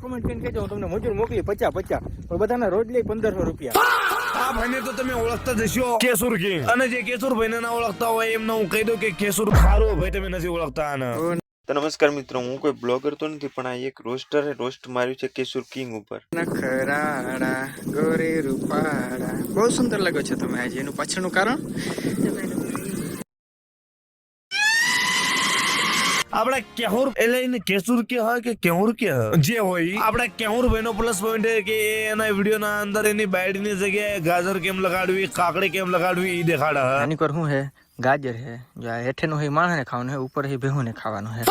Comment કરીને કહેજો, હું તમને મજૂર મોકલી 50 પણ બધાના રોજ લઈ 1500 રૂપિયા. આ ભાઈને તો તમે ઓળખતા જશો, કેસુર કિંગ. અને જે કેસુર ભાઈને ના ઓળખતા હોય એમને હું કહી દઉં કે કેસુર ખારો ભાઈ તમે નથી ઓળખતા આને. તો નમસ્કાર મિત્રો, હું કોઈ બ્લોગર તો નથી, પણ આ એક રોસ્ટરે રોસ્ટ માર્યું છે કેસુર કિંગ ઉપર. નખરાડા ગોરે રૂપાડા, બહુ સુંદર લાગો છો તમે આજે. એનું પાછળનું કારણ આપડા કેહુર એટલે કેસુર કે હોય કે કેહુર કે જે હોય, આપડા કેહુર ભાઈ નો પ્લસ પોઈન્ટ કે એના વિડીયો ના અંદર એની બાયડી ની જગ્યાએ ગાજર કેમ લગાડવી, કાકડી કેમ લગાડવી એ દેખાડે. આની પર શું હે, ગાજર હે, જો આ હેઠેનું હે માણસ ને ખાવાનું હે, ઉપર હે ભેહું ને ખાવાનું હે.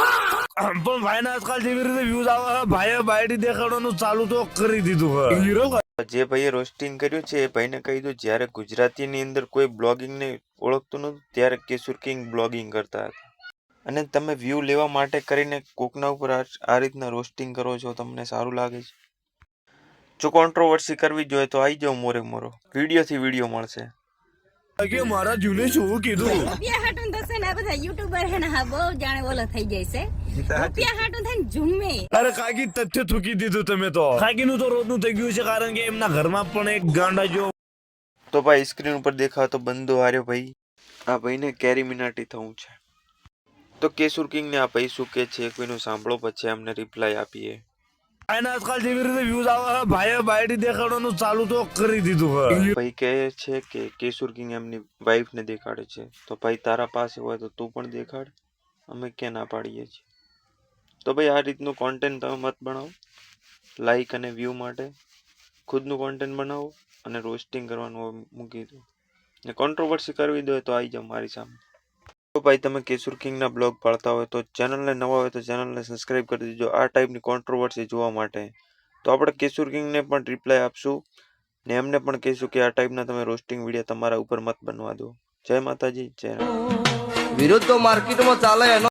પણ ભાઈ ને આજકાલ જેવી રીતે વ્યૂઝ આવે છે, ભાઈએ બાયડી દેખાડવાનું ચાલુ તો કરી દીધું છે. જે ભાઈએ રોસ્ટિંગ કર્યું છે એ ભાઈને કહી દો, જ્યારે ગુજરાતીની અંદર કોઈ બ્લોગિંગ ને ઓળખતું નતું ત્યારે કેસુર કિંગ બ્લોગિંગ કરતા હતા. અને તમે વ્યૂ લેવા માટે કરીને કોકના ઉપર આ રીતના રોસ્ટિંગ કરો છો, તમને સારું લાગે છે? જો કોન્ટ્રોવર્સી કરવી જોઈએ તો આવી જાઓ મોરે મોરો, વિડીયો થી વિડીયો મળશે. કે મારા જૂને શું કીધું, રૂપિયા હાટું થશે ને, આ બધા યુટ્યુબર હે ને, હા બહુ જાણે ઓલો થઈ જાય છે. રૂપિયા હાટું થઈને ઝૂમે. અરે કાકી તથ્ય થૂકી દીધું તમે તો. કાકી નું તો રોજનું થઈ ગયું છે, કારણ કે એમના ઘરમાં પણ એક ગાંડા જો. તો ભાઈ સ્ક્રીન ઉપર દેખાતો બંદો હાર્યો ભાઈ, આ ભાઈને કેરી મિનાટી થવું છે. તો કેસુર કિંગ ને આ ભાઈ શું કે છે કોઈનું સાંભળો, પછી અમને રિપ્લાય આપીએ. અને આજકાલ જેવી રીતે વ્યૂઝ આવે છે, ભાઈએ બાયડી દેખાડવાનું ચાલુ તો કરી દીધું છે. ભાઈ કહે છે કે કેસુર કિંગ એમની વાઈફ ને દેખાડે છે, તો ભાઈ તારા પાસે હોય તો તું પણ દેખાડ, અમે ક્યાં ના પાડીએ છીએ. તો ભાઈ આ રીતનું કોન્ટેન્ટ તમે મત બનાવો, લાઈક અને વ્યૂ માટે ખુદનું કોન્ટેન્ટ બનાવો અને રોસ્ટિંગ કરવાનું મૂકી દો. ને કોન્ટ્રોવર્સી કરવી દો તો આવી જાઓ મારી સામે. તો ભાઈ તમે કેસુર કિંગના બ્લોગ પાડતા હોય તો ચેનલને નવા હોય તો ચેનલને સબસ્ક્રાઈબ કરી દેજો આ ટાઈપની કોન્ટ્રોવર્સી જોવા માટે. તો આપણે કેસુર કિંગને પણ રિપ્લાય આપશું ને એમને પણ કહીશું કે આ ટાઈપના તમે રોસ્ટિંગ વિડીયો તમારા ઉપર મત બનવા દો. જય માતાજી, જય રામ. વિરોધ તો માર્કેટમાં ચાલે એનો